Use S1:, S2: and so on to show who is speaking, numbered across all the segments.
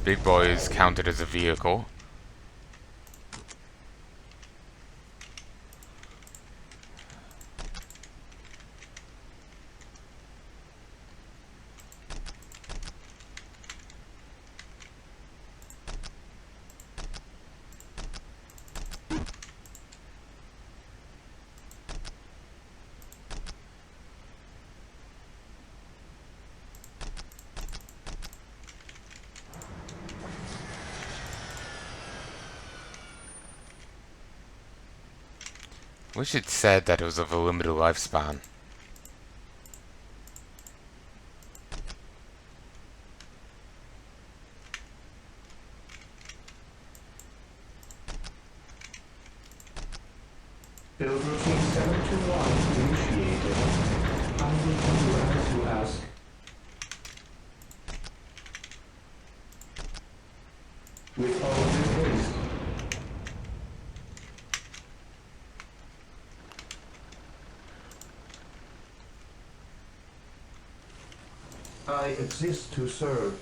S1: big boy is counted as a vehicle. Wish it said that it was of a limited lifespan.
S2: Build routine 721 initiated. I will do as you ask. With all due haste. I exist to serve.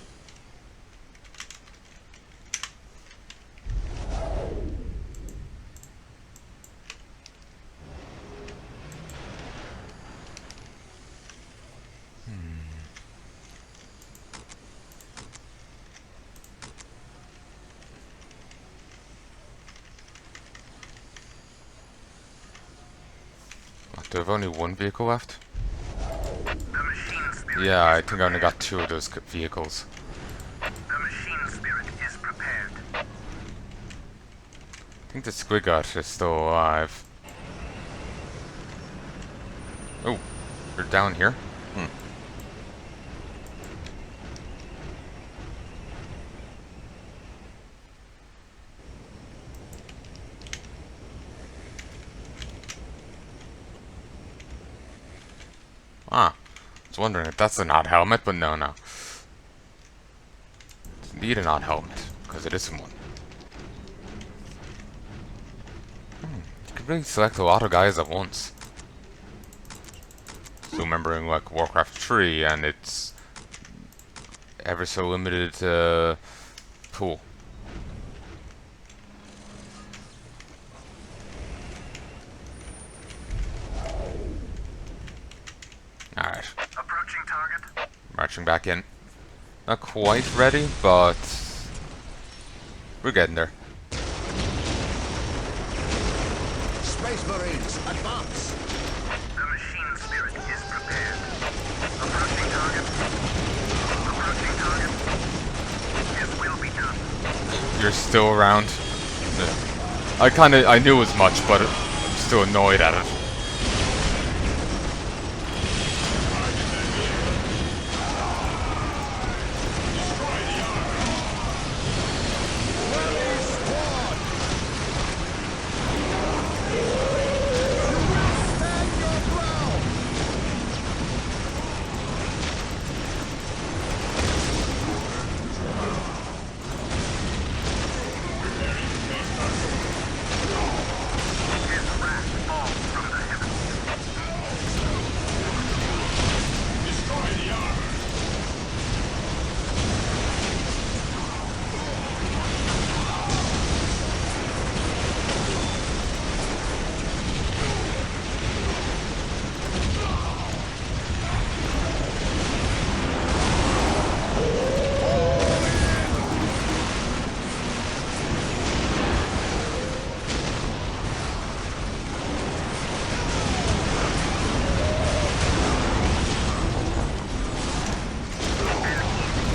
S1: Do I have only one vehicle left? Yeah, I think I only got 2 of those vehicles.
S3: The machine spirit is prepared.
S1: I think the Squiggot is still alive. Oh, they're down here? Ah, I was wondering if that's an odd helmet, but no. It's indeed an odd helmet, because it isn't one. You could really select a lot of guys at once. So remembering like Warcraft 3, and it's ever so limited pool. Alright.
S3: Approaching target.
S1: Marching back in. Not quite ready, but we're getting there.
S4: Space Marines, advance!
S3: The machine spirit is prepared. Approaching target. Approaching target. It will be done.
S1: You're still around. I knew as much, but I'm still annoyed at it.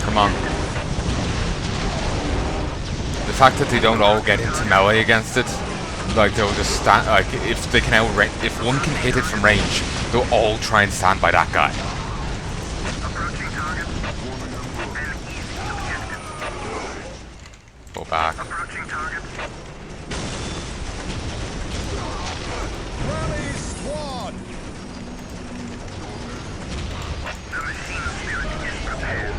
S1: Come on. The fact that they don't all get into melee against it, like they'll just stand, like if they can if one can hit it from range, they'll all try and stand by that guy.
S3: Approaching target. An easy objective.
S1: Go back.
S3: Approaching target.
S4: Rally squad!
S3: The machine spirit is prepared.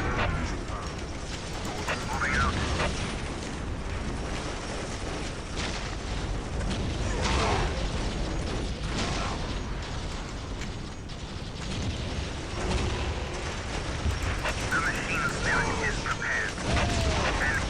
S3: Moving out. The machine spirit is prepared. An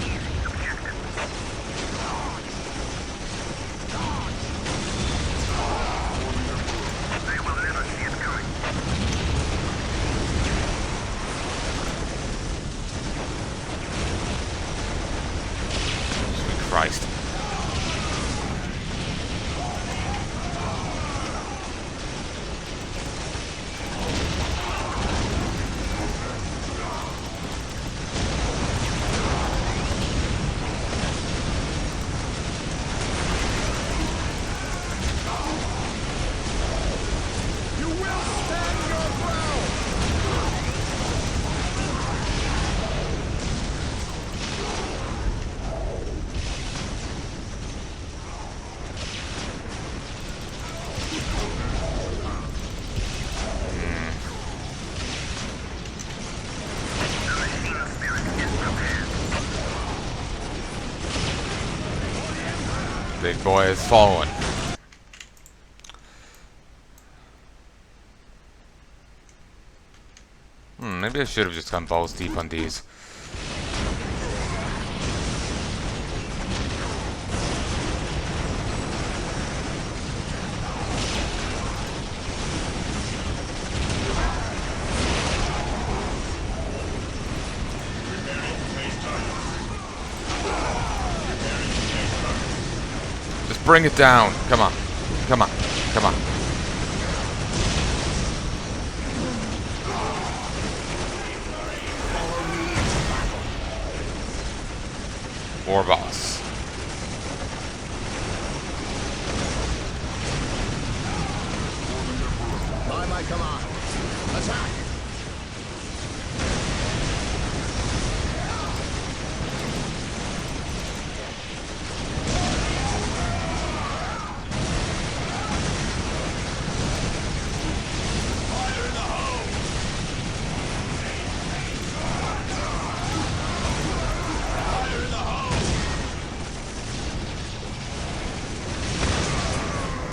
S1: big boy is falling. Maybe I should have just gone balls deep on these. Just bring it down. Come on. Come on. Come on. War boss.
S4: By my command. Attack!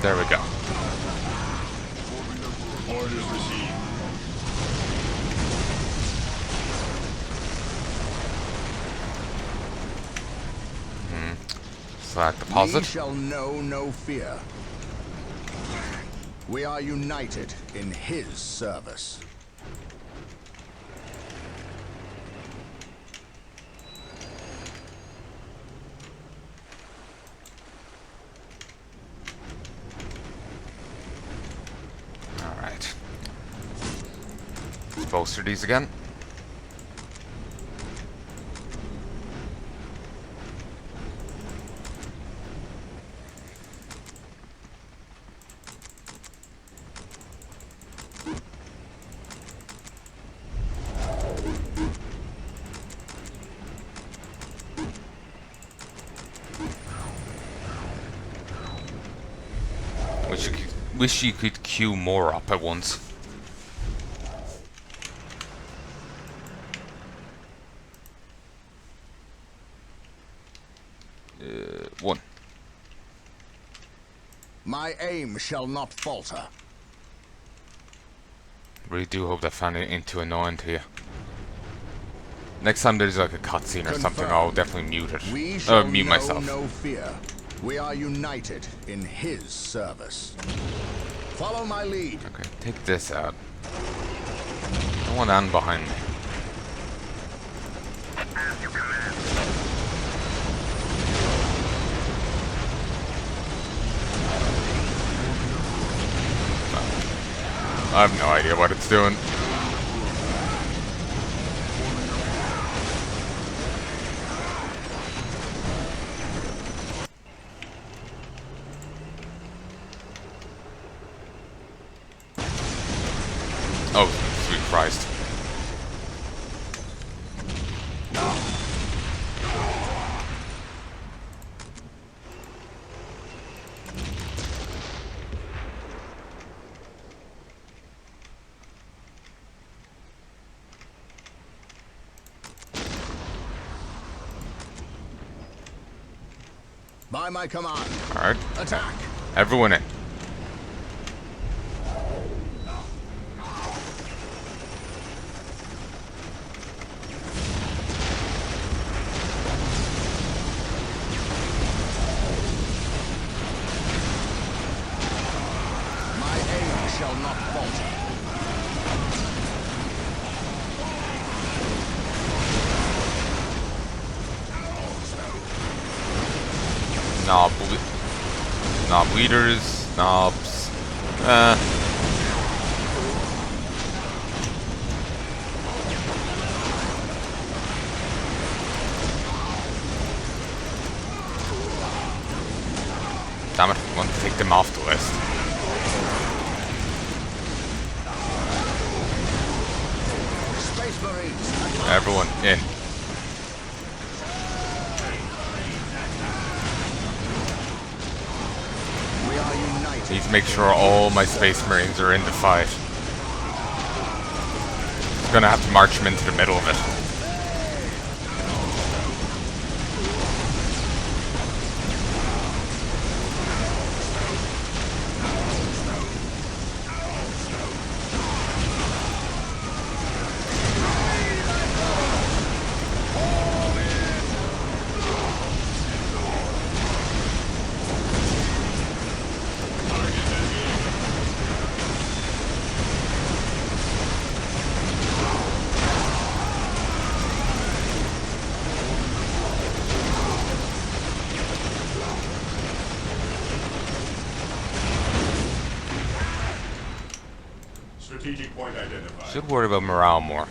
S1: There we go.
S3: Orders received.
S1: Select
S4: We
S1: deposit.
S4: shall know no fear. We are united in his service.
S1: Alright. Bolster these again. Wish you could queue more up at once. One.
S4: My aim shall not falter.
S1: Really do hope that found it into annoying to you. Next time there's like a cutscene or something, I'll definitely mute it.
S4: We shall
S1: Mute
S4: know
S1: myself.
S4: no fear. We are united in his service. Follow my lead.
S1: Okay, take this out. I want Anne behind me.
S3: As you command.
S1: I have no idea what it's doing. Oh, sweet Christ.
S4: By my command.
S1: Alright,
S4: Attack.
S1: everyone in.
S4: My aim shall not falter.
S1: Knob leaders, knobs. Damn it, I want to take them off the list.
S4: Space Marines.
S1: Everyone in.
S4: We are united.
S1: Need to make sure all my Space Marines are in the fight. I'm gonna have to march them into the middle of it.
S5: Strategic point identified.
S1: Should worry about morale more.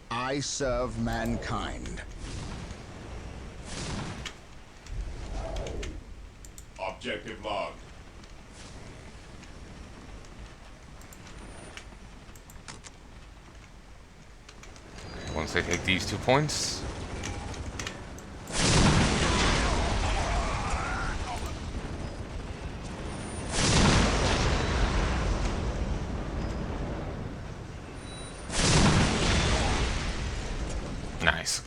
S4: I serve mankind.
S5: Objective logged.
S1: Once they take these 2 points. Nice.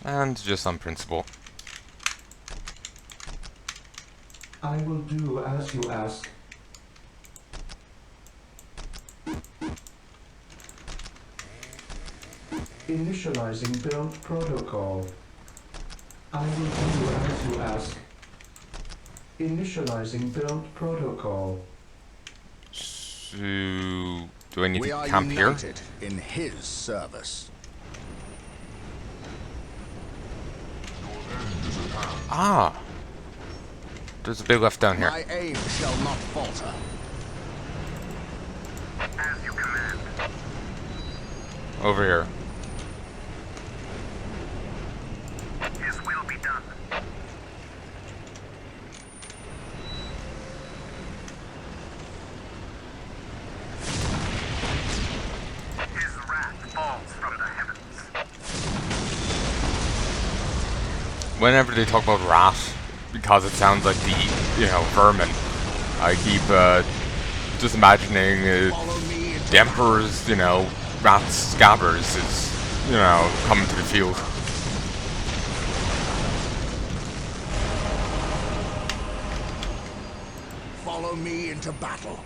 S1: And just on principle.
S2: I will do as you ask. Initializing build protocol. I will do as you ask. Initializing build protocol.
S1: So, do I need
S4: We
S1: to
S4: are
S1: camp here?
S4: united in his service.
S1: Ah! There's a big left down here.
S4: My aim shall not falter.
S3: As you command.
S1: Over here.
S3: His will be done. His wrath falls from the heavens.
S1: Whenever they talk about wrath, because it sounds like the, vermin, I keep, just imagining,
S4: Follow me into
S1: the Emperor's, rat scabbers is, coming to the field.
S4: follow me into battle.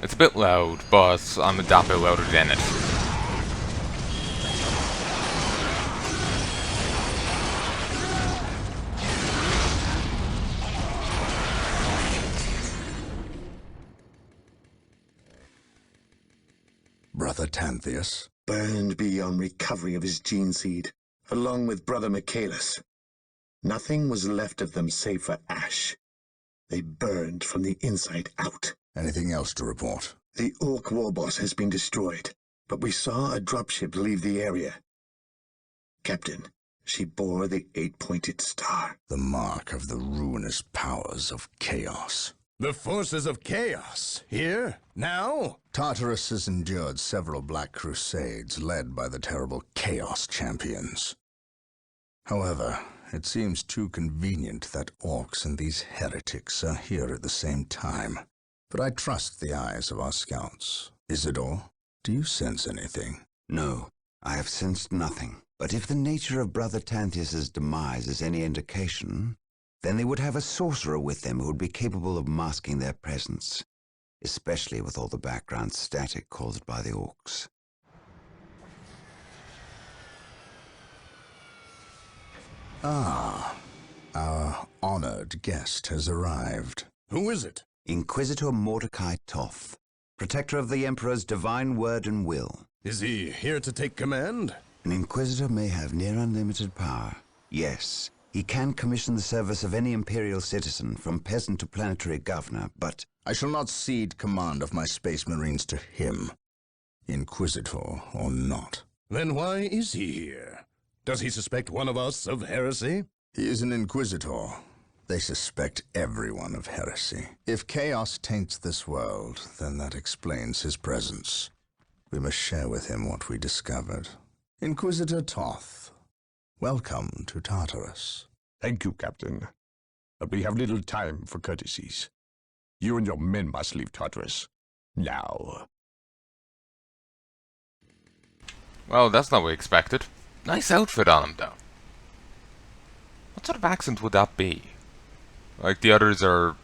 S1: It's a bit loud, but I'm a dap bit louder than it.
S4: Brother Tantheus,
S6: Burned beyond recovery of his gene seed, along with Brother Michaelis. Nothing was left of them save for ash. They burned from the inside out.
S4: anything else to report?
S6: The Orc warboss has been destroyed, but we saw a dropship leave the area. Captain, she bore the 8-pointed star.
S4: The mark of the ruinous powers of chaos.
S5: The forces of chaos. Here? Now?
S4: Tartarus has endured several black crusades led by the terrible Chaos Champions. However, it seems too convenient that orcs and these heretics are here at the same time. But I trust the eyes of our scouts. Isidore, do you sense anything?
S7: No, I have sensed nothing. But if the nature of Brother Tantheus's demise is any indication, then they would have a sorcerer with them who would be capable of masking their presence, especially with all the background static caused by the orcs.
S4: Ah, our honored guest has arrived.
S5: Who is it?
S7: Inquisitor Mordecai Toth, protector of the Emperor's divine word and will.
S5: Is he here to take command?
S7: An Inquisitor may have near unlimited power. Yes, he can commission the service of any Imperial citizen, from peasant to planetary governor, but
S4: I shall not cede command of my Space Marines to him, Inquisitor or not.
S5: Then why is he here? Does he suspect one of us of heresy?
S4: He is an Inquisitor. They suspect everyone of heresy. If chaos taints this world, then that explains his presence. We must share with him what we discovered. Inquisitor Toth, welcome to Tartarus.
S8: Thank you, Captain. But we have little time for courtesies. You and your men must leave Tartarus. Now.
S1: Well, that's not what we expected. Nice outfit on him, though. What sort of accent would that be? Like, the others are...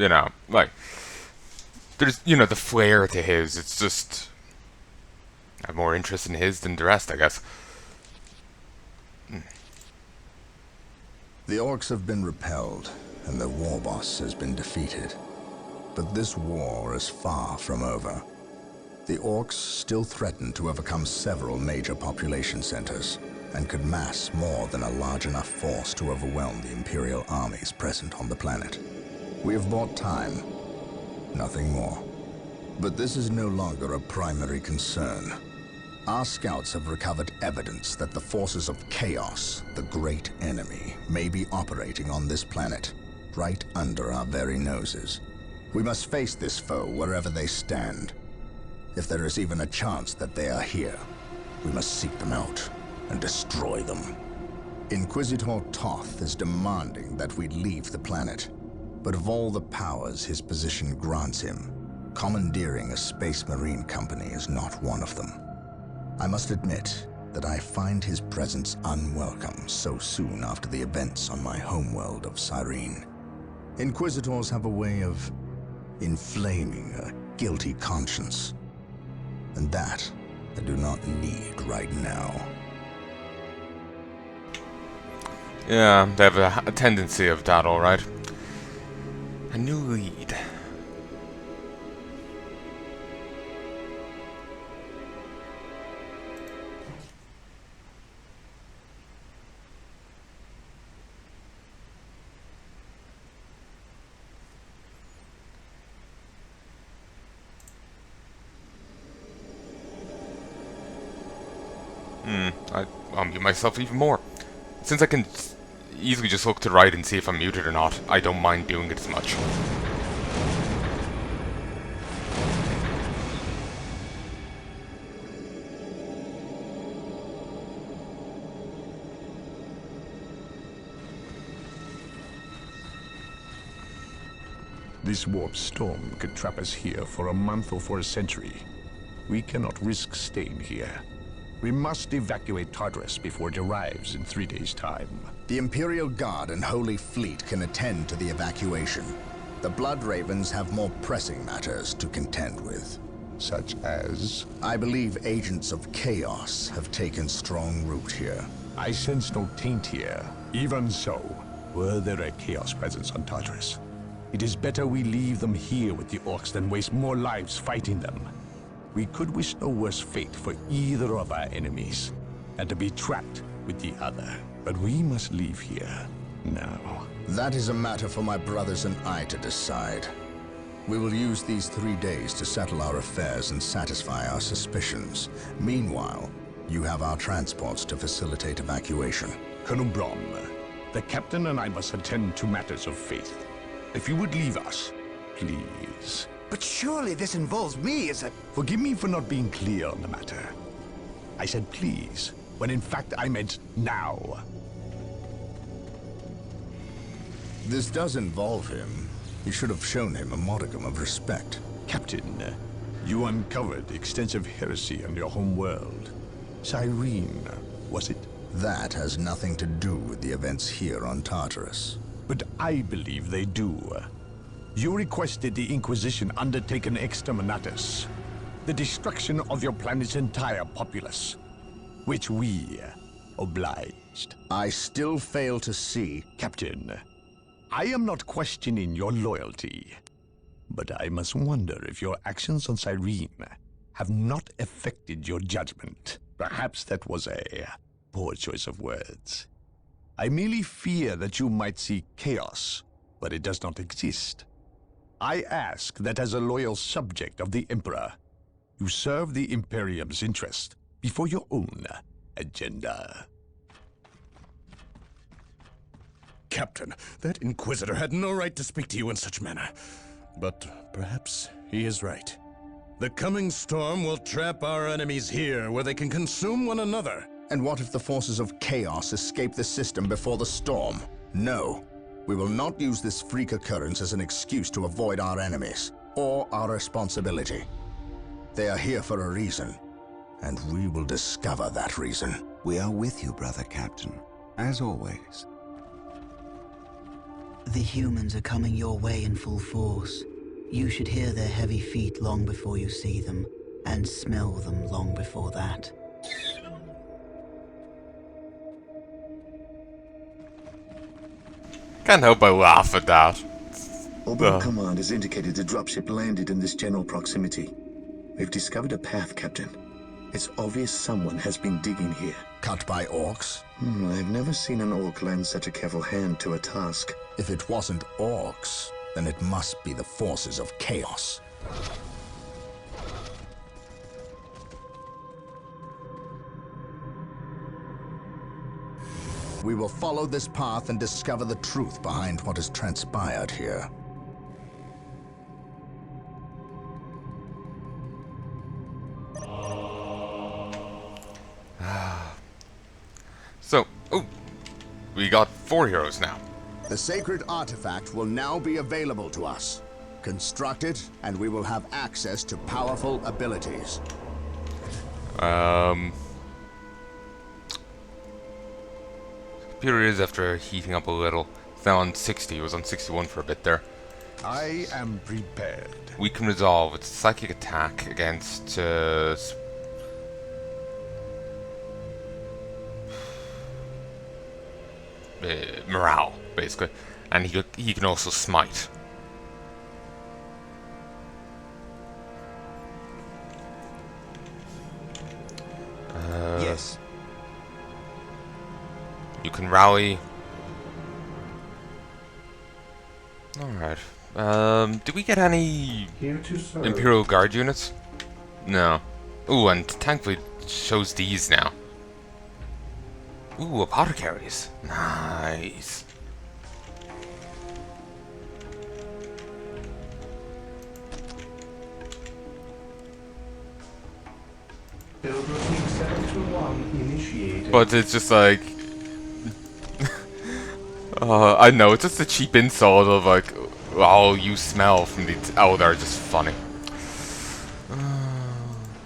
S1: you know, like, there's, you know, the flair to his. It's just, I have more interest in his than the rest, I guess.
S4: The orcs have been repelled, and their war boss has been defeated. But this war is far from over. The orcs still threaten to overcome several major population centers, and could mass more than a large enough force to overwhelm the Imperial armies present on the planet. We have bought time, nothing more. But this is no longer a primary concern. Our scouts have recovered evidence that the forces of Chaos, the great enemy, may be operating on this planet, right under our very noses. We must face this foe wherever they stand. If there is even a chance that they are here, we must seek them out and destroy them. Inquisitor Toth is demanding that we leave the planet, but of all the powers his position grants him, commandeering a space marine company is not one of them. I must admit that I find his presence unwelcome so soon after the events on my homeworld of Cyrene. Inquisitors have a way of inflaming a guilty conscience, and that I do not need right now.
S1: Yeah, they have a tendency of that, alright. A new lead. I'll mute myself even more. Since I can easily just look to the right and see if I'm muted or not, I don't mind doing it as much.
S8: This warp storm could trap us here for a month or for a century. We cannot risk staying here. We must evacuate Tartarus before it arrives in 3 days' time.
S4: The Imperial Guard and Holy Fleet can attend to the evacuation. The Blood Ravens have more pressing matters to contend with.
S8: Such as?
S4: I believe agents of Chaos have taken strong root here.
S8: I sense no taint here. Even so, were there a Chaos presence on Tartarus, it is better we leave them here with the orcs than waste more lives fighting them. We could wish no worse fate for either of our enemies, and to be trapped with the other. But we must leave here now.
S4: That is a matter for my brothers and I to decide. We will use these 3 days to settle our affairs and satisfy our suspicions. Meanwhile, you have our transports to facilitate evacuation.
S8: Colonel Brom, the captain and I must attend to matters of faith. If you would leave us, please.
S7: But surely this involves me as a...
S8: Forgive me for not being clear on the matter. I said please, when in fact I meant now.
S4: This does involve him. You should have shown him a modicum of respect.
S8: Captain, you uncovered extensive heresy on your home world. Cyrene, was it?
S4: That has nothing to do with the events here on Tartarus.
S8: But I believe they do. You requested the Inquisition undertake an exterminatus, the destruction of your planet's entire populace, which we obliged.
S4: I still fail to see...
S8: Captain, I am not questioning your loyalty, but I must wonder if your actions on Cyrene have not affected your judgment. Perhaps that was a poor choice of words. I merely fear that you might see chaos, but it does not exist. I ask that as a loyal subject of the Emperor, you serve the Imperium's interest before your own agenda.
S5: Captain, that Inquisitor had no right to speak to you in such manner. But perhaps he is right. The coming storm will trap our enemies here, where they can consume one another.
S4: And what if the forces of Chaos escape the system before the storm? No. We will not use this freak occurrence as an excuse to avoid our enemies, or our responsibility. They are here for a reason, and we will discover that reason.
S7: We are with you, brother Captain, as always.
S9: The humans are coming your way in full force. You should hear their heavy feet long before you see them, and smell them long before that.
S1: Can't help but laugh at that.
S6: Orbital Command has indicated a dropship landed in this general proximity. We've discovered a path, Captain. It's obvious someone has been digging here.
S4: Cut by orcs?
S6: I've never seen an orc lend such a careful hand to a task.
S4: If it wasn't orcs, then it must be the forces of chaos. We will follow this path and discover the truth behind what has transpired here.
S1: So, we got 4 heroes now.
S4: The sacred artifact will now be available to us. Construct it, and we will have access to powerful abilities.
S1: Computer is after heating up a little. It's now on 60. It was on 61 for a bit there.
S8: I am prepared.
S1: We can resolve. It's a psychic attack against morale, basically, and he can also smite.
S7: Yes.
S1: You can rally. Alright. Did we get any
S2: Here to serve.
S1: Imperial Guard units? No. Ooh, and thankfully it shows these now. Ooh, apothecaries. Nice.
S2: Build routine 721 initiated.
S1: But it's just like... I know, it's just a cheap insult of like, oh, you smell from the... Oh, they're just funny.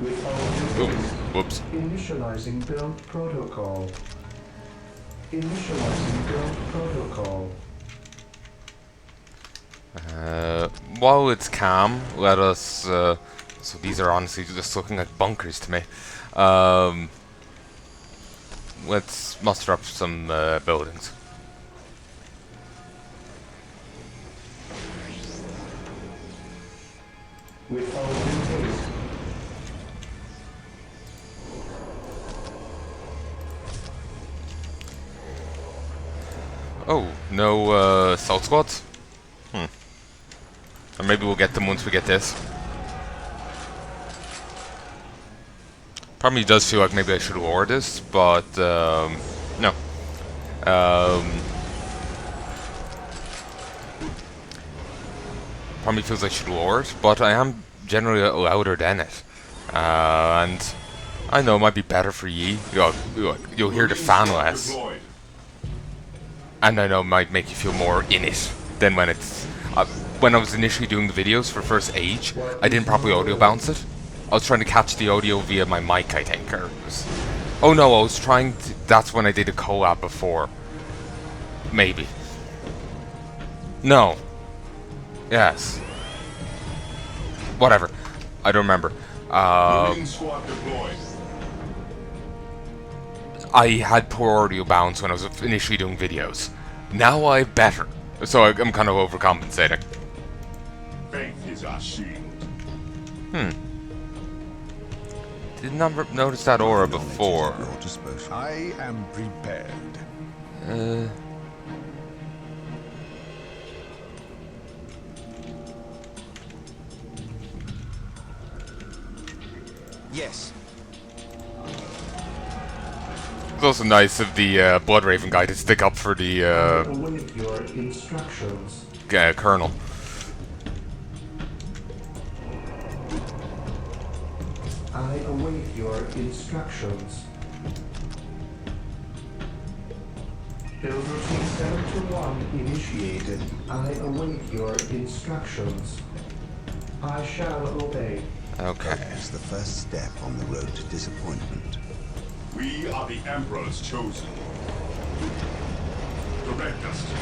S2: With all
S1: Oops. Whoops.
S2: Initializing build protocol. Initializing build protocol.
S1: While it's calm, let us... so these are honestly just looking like bunkers to me. Let's muster up some buildings.
S2: With all due haste.
S1: Oh, no assault squads? Or maybe we'll get them once we get this. Probably does feel like maybe I should award this, but no. Probably feels like I should award, but I am generally louder than it. And I know it might be better for ye. You'll hear the fan less. And I know it might make you feel more in it than when it's... when I was initially doing the videos for First Age, I didn't properly audio bounce it. I was trying to catch the audio via my mic, I think. Oh no, I was trying to... That's when I did a collab before. Maybe. No. Yes. Whatever. I don't remember. I had poor audio bounce when I was initially doing videos. Now I have better. So I'm kind of overcompensating.
S8: Faith is our shield.
S1: Did not notice that aura before.
S8: I am prepared.
S7: Yes.
S1: It's also nice of the Blood Raven guy to stick up for the
S2: Await your instructions.
S1: Colonel.
S2: I await your instructions. Build routine 721 initiated. I await your instructions. I shall obey.
S1: Okay.
S7: It's the first step on the road to disappointment.
S8: We are the Emperor's chosen. Direct us to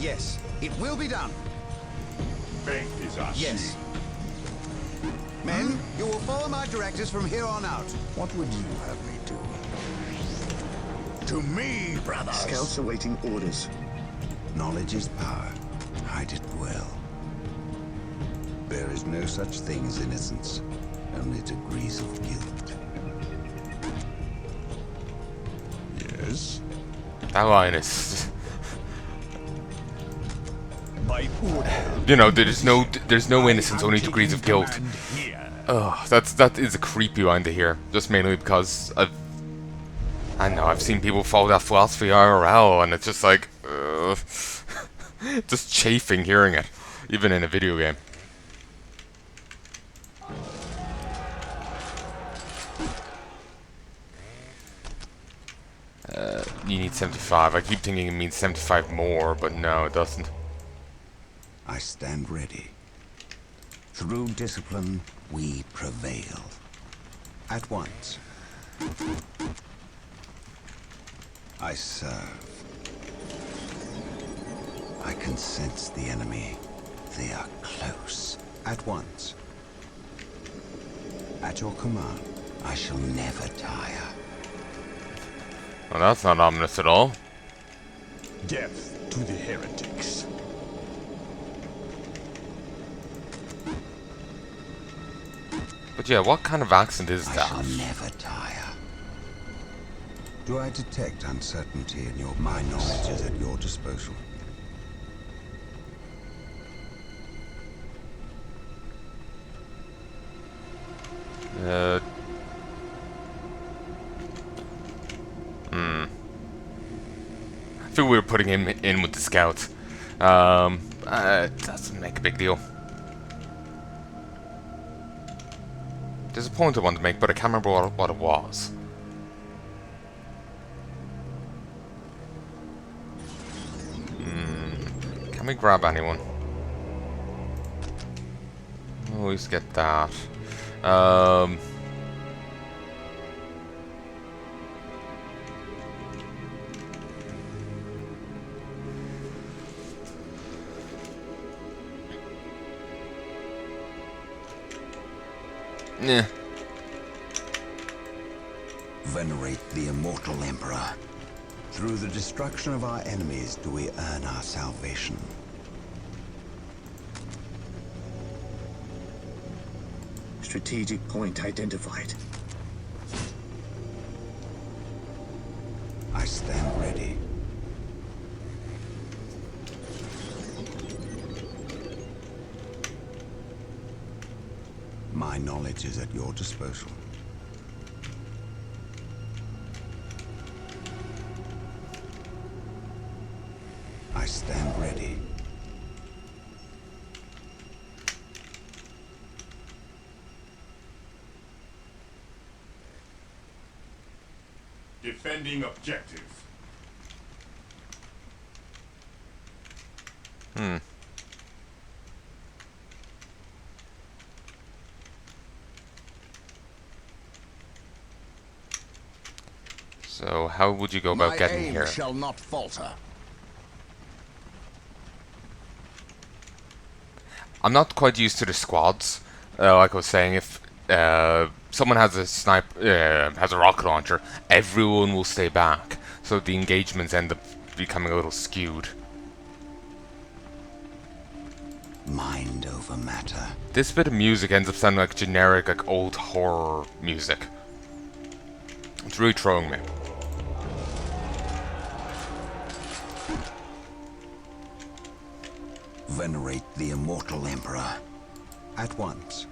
S7: Yes, it will be done.
S8: Faith is our
S7: Yes. Men, you will follow my directives from here on out.
S4: What would you have me do? To me, brothers!
S6: Scouts awaiting orders.
S7: Knowledge is power. Hide it well. There is no such thing as innocence, only degrees of guilt.
S8: Yes.
S1: That line is...
S8: By order.
S1: You know, there's no innocence, only degrees of guilt.
S8: Here.
S1: Oh, that is a creepy line to hear. Just mainly because I know I've seen people follow that philosophy IRL, and it's just like, just chafing hearing it, even in a video game. You need 75. I keep thinking it means 75 more, but no, it doesn't.
S7: I stand ready. Through discipline, we prevail. At once. I serve. I can sense the enemy. They are close. At once. At your command, I shall never tire.
S1: Well, that's not ominous at all.
S8: Death to the heretics.
S1: But yeah, what kind of accent is
S7: I
S1: that?
S7: shall never tire. Do I detect uncertainty in your mind? My knowledge is at your disposal.
S1: I feel we were putting him in with the scouts. It doesn't make a big deal. There's a point I want to make, but I can't remember what it was. Can we grab anyone? Always get that. Yeah.
S7: Venerate the immortal Emperor. Through the destruction of our enemies do we earn our salvation.
S6: Strategic point identified.
S7: I stand ready. My knowledge is at your disposal. I stand ready.
S8: Defending objective.
S1: So how would you go about getting here?
S4: Shall not falter.
S1: I'm not quite used to the squads. Like I was saying, if someone has a rocket launcher, everyone will stay back. So the engagements end up becoming a little skewed.
S7: Mind over matter.
S1: This bit of music ends up sounding like generic, like old horror music. It's really throwing me.
S7: Venerate the immortal Emperor. At once.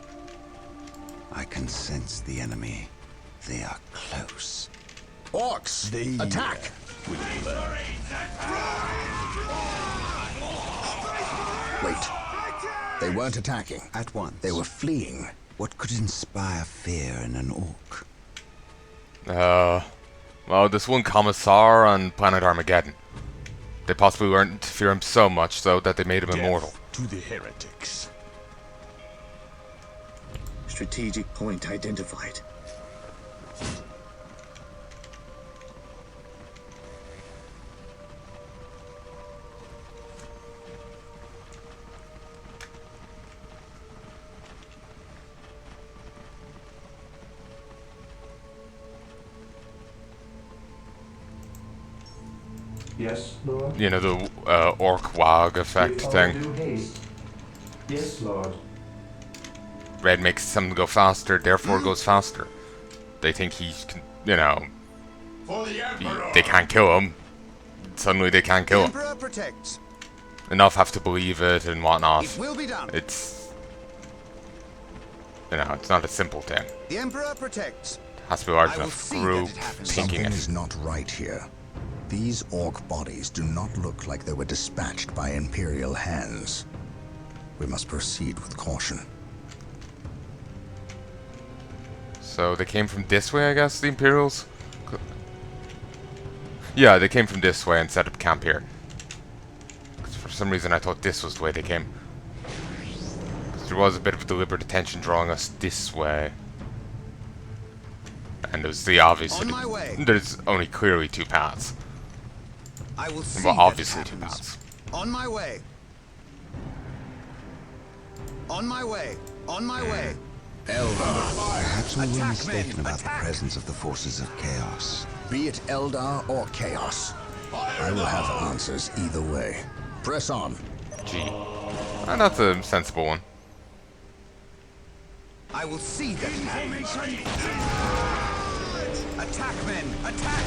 S7: I can sense the enemy. They are close.
S4: Orcs! Attack! Wait. They weren't attacking.
S7: At once.
S4: They were fleeing.
S7: What could inspire fear in an orc?
S1: Well, this one Commissar on Planet Armageddon. They possibly learned to fear him so much so that they made him immortal.
S8: To the heretics.
S6: Strategic point identified.
S2: Yes, Lord.
S1: You know, the orc wog effect
S2: With all
S1: thing.
S2: due haste. Yes, Lord.
S1: Red makes something go faster, therefore goes faster. They think he's, you know, they can't kill him. Suddenly they can't kill him.
S7: Emperor protects.
S1: Enough have to believe it and whatnot.
S7: It will be done.
S1: It's, you know, it's not a simple thing.
S7: The Emperor protects.
S1: It has to be a large
S7: I will
S1: enough
S7: see that
S1: group
S7: it happens.
S1: thinking
S4: Something
S1: it.
S4: is not right here. These orc bodies do not look like they were dispatched by Imperial hands. We must proceed with caution.
S1: So they came from this way, I guess, the Imperials? Yeah, they came from this way and set up camp here. 'Cause for some reason I thought this was the way they came. 'Cause there was a bit of deliberate attention drawing us this way. And there's the obvious...
S7: On my way.
S1: There's only clearly two paths.
S7: I will see
S1: Well,
S7: that
S1: obviously
S7: it
S1: two
S7: happens.
S1: paths.
S7: On my way. On my way. On my way.
S4: Perhaps we were
S7: Attack,
S4: mistaken
S7: men,
S4: about
S7: attack.
S4: the presence of the forces of chaos. Be it Eldar or Chaos, I will have answers either way. Press on.
S1: Gee. And that's a sensible one.
S7: I will see that it happens. Attack, men! Attack!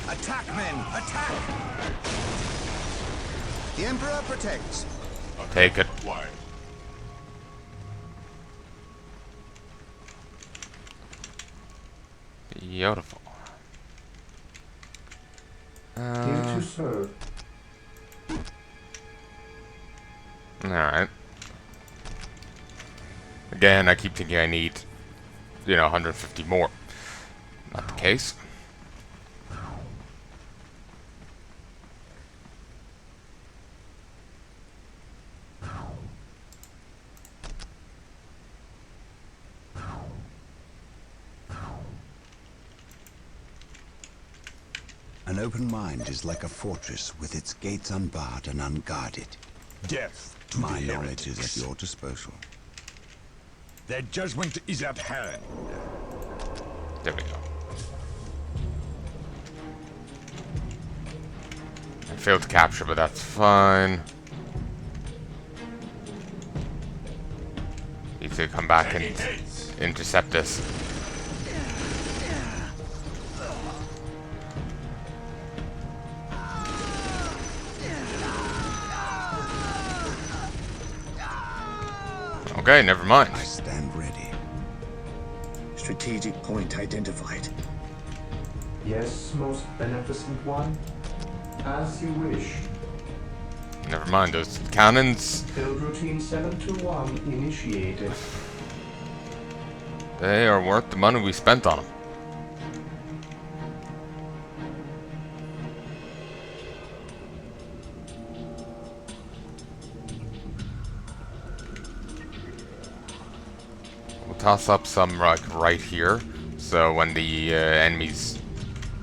S7: Attack, men! Attack! The Emperor protects.
S1: Take it. Beautiful.
S2: Here to serve.
S1: Alright. Again, I keep thinking I need, you know, 150 more. Not the case.
S7: An open mind is like a fortress with its gates unbarred and unguarded.
S8: Death to
S7: My
S8: the
S7: knowledge is
S8: heretics.
S7: at your disposal.
S8: Their judgment is at hand.
S1: There we go. I failed to capture, but that's fine. Need to come back and intercept this. Okay, never mind.
S7: I stand ready.
S6: Strategic point identified.
S2: Yes, most beneficent one. As you wish.
S1: Never mind, those cannons,
S2: Build routine 721 initiated.
S1: they are worth the money we spent on them. We'll toss up some like right here, so when the enemies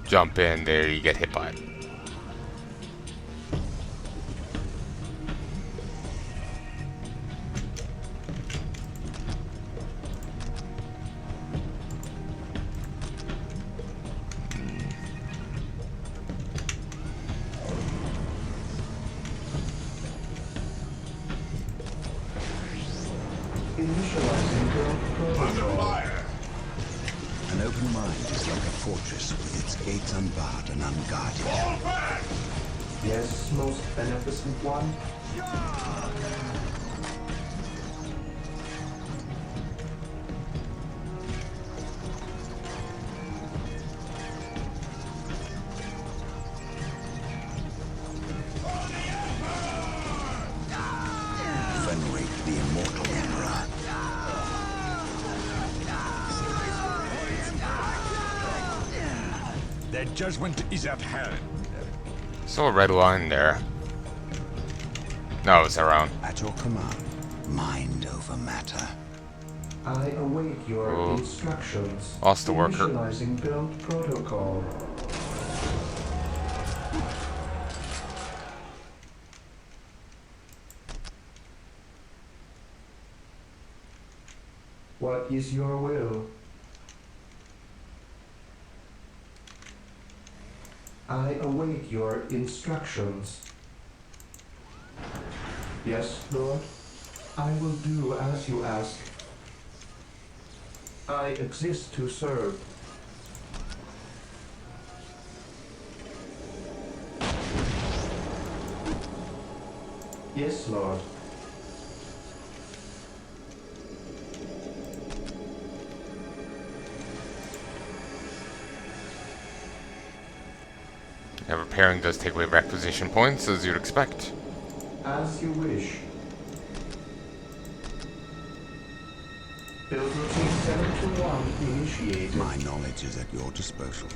S1: jump in there, you get hit by it.
S2: Initializing build protocol.
S7: An open mind is like a fortress with its gates unbarred and unguarded.
S2: Yes, most beneficent one.
S7: Venerate the immortal Emperor.
S8: Their judgment is at hand.
S1: Saw a red line there. No, it's our own.
S7: At your command, mind over matter.
S2: I await your
S1: Oh.
S2: instructions.
S1: Lost the worker.
S2: Initializing build protocol. What is your will? I await your instructions. Yes, Lord. I will do as you ask. I exist to serve. Yes, Lord.
S1: Yeah, repairing does take away requisition points, as you'd expect.
S2: As you wish. Build routine 721 initiated.
S7: My knowledge is at your disposal.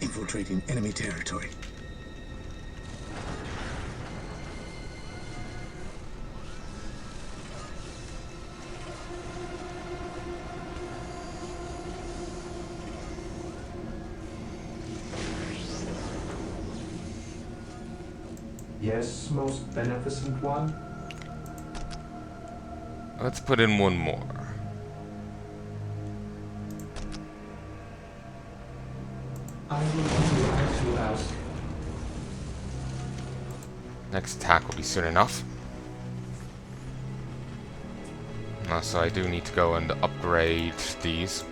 S6: Infiltrating enemy territory.
S2: Yes, most beneficent one.
S1: Let's put in one more.
S2: I will do as you ask.
S1: Next attack will be soon enough. So I do need to go and upgrade these.